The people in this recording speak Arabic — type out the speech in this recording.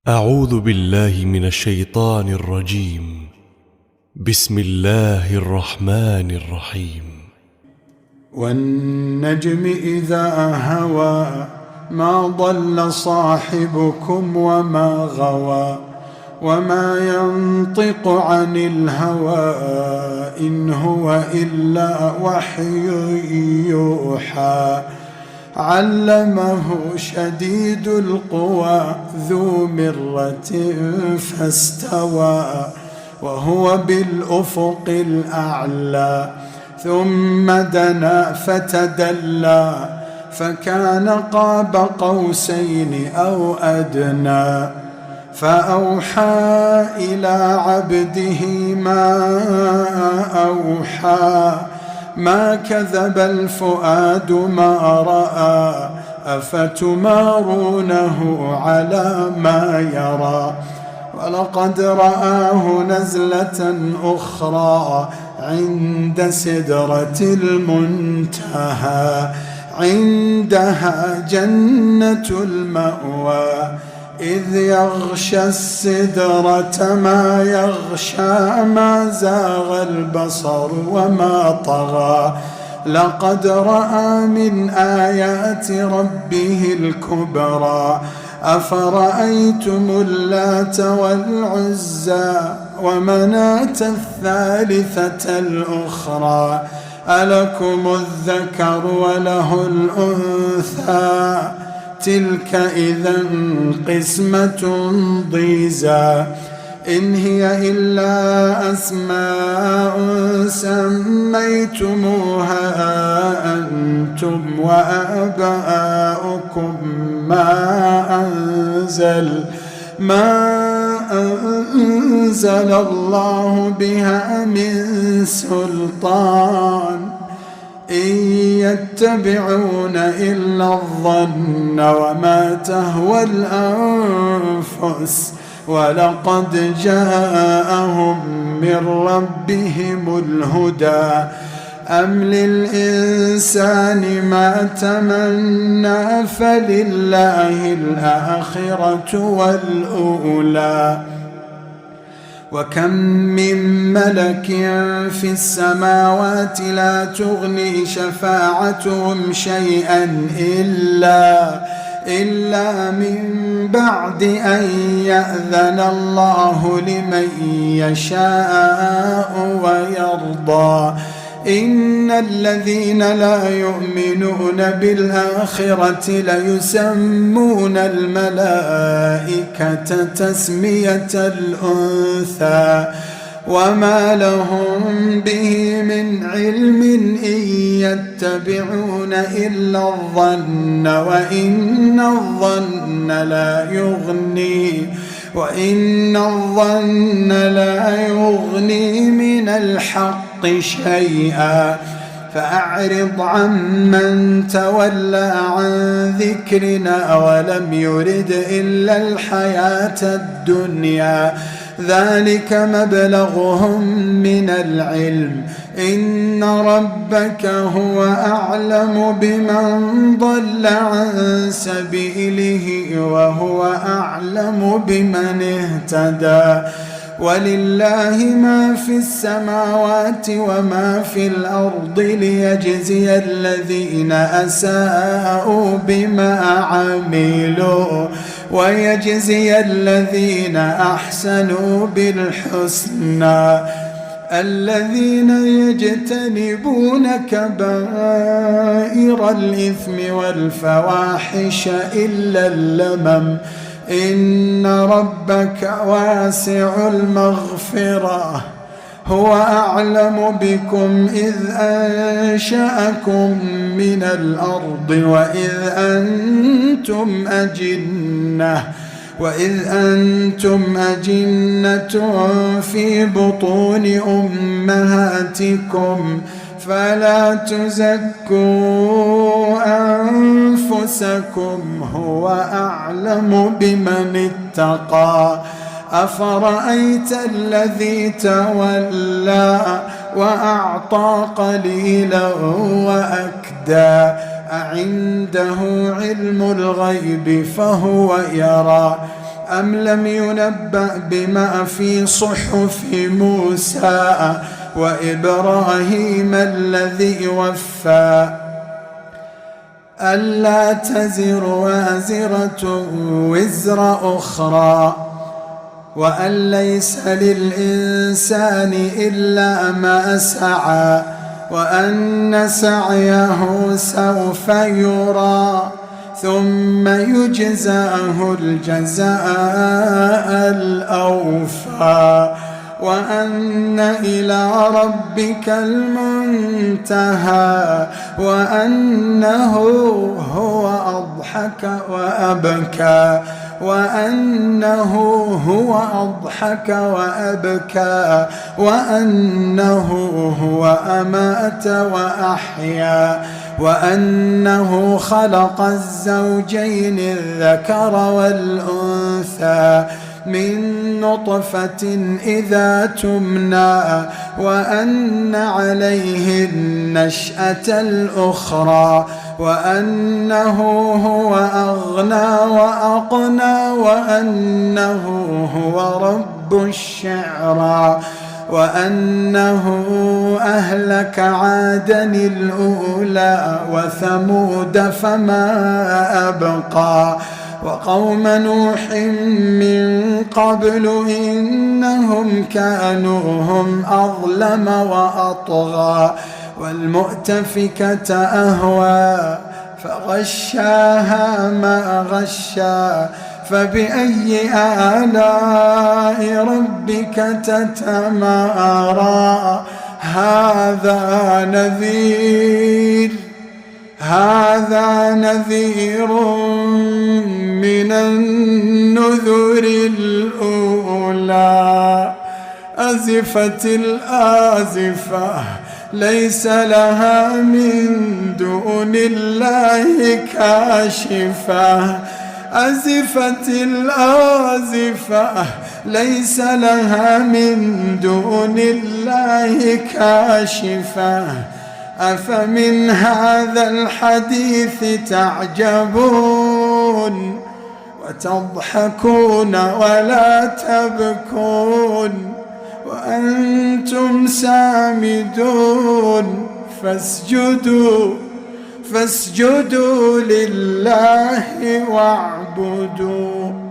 أعوذ بالله من الشيطان الرجيم. بسم الله الرحمن الرحيم. والنجم إذا هوى ما ضل صاحبكم وما غوى وما ينطق عن الهوى إن هو إلا وحي يوحى علمه شديد القوى ذو مرة فاستوى وهو بالأفق الأعلى ثم دنا فتدلى فكان قاب قوسين أو أدنى فأوحى إلى عبده ما أوحى ما كذب الفؤاد ما رأى أفتمارونه على ما يرى ولقد رآه نزلة أخرى عند سدرة المنتهى عندها جنة المأوى إذ يغشى السدرة ما يغشى ما زاغ البصر وما طغى لقد رأى من آيات ربه الكبرى أفرأيتم اللات والعزى ومناة الثالثة الأخرى ألكم الذكر وله الأنثى تلك إذا قسمة ضيزى إن هي إلا أسماء سميتموها أنتم وآباؤكم ما أنزل الله بها من سلطان إن يتبعون إلا الظن وما تهوى الأنفس ولقد جاءهم من ربهم الهدى أم للإنسان ما تمنى فلله الآخرة والأولى وكم من ملك في السماوات لا تغني شفاعتهم شيئا إلا من بعد أن يأذن الله لمن يشاء ويرضى إن الذين لا يؤمنون بالآخرة ليسمون الملائكة تسمية الأنثى وما لهم به من علم إن يتبعون إلا الظن وإن الظن لا يغني من الحق شيئا فأعرض عمن تولى عن ذكرنا ولم يرد إلا الحياة الدنيا ذلك مبلغهم من العلم إن ربك هو أعلم بمن ضل عن سبيله وهو أعلم بمن اهتدى ولله ما في السماوات وما في الأرض ليجزي الذين أساءوا بما عملوا ويجزي الذين أحسنوا بالحسنى الذين يجتنبون كبائر الإثم والفواحش إلا اللمم إن ربك واسع المغفرة هو أعلم بكم إذ أنشأكم من الأرض وإذ أنتم أجنة في بطون أمهاتكم فلا تزكوا أنفسكم هو أعلم بمن اتقى أفرأيت الذي تولى وأعطى قليلا وأكدى أعنده علم الغيب فهو يرى أم لم ينبأ بما في صحف موسى وإبراهيم الذي وفى ألا تزر وازرة وزر أخرى وأن ليس للإنسان إلا ما سعى وأن سعيه سوف يرى ثم يجزاه الجزاء الأوفى وأن إلى ربك المنتهى وأنه هو أضحك وأبكى وأنه هو أضحك وأبكى وأنه هو أمات وأحيا وأنه خلق الزوجين الذكر والأنثى من نطفة إذا تمنى وأن عليه النشأة الأخرى وأنه هو أغنى وأقنى وأنه هو رب الشعرى وأنه أهلك عادا الأولى وثمود فما أبقى وقوم نوح من قبل إنهم كانوا هم أظلم وأطغى والمؤتفكة أهوى فغشاها ما غشا فبأي آلاء ربك تتمارى هذا نذير من النذر الأولى أزفت الآزفة ليس لها من دون الله كاشفة أزفت الآزفة ليس لها من دون الله كاشفة أفمن هذا الحديث تعجبون وتضحكون ولا تبكون وأنتم سامدون فاسجدوا لله واعبدوا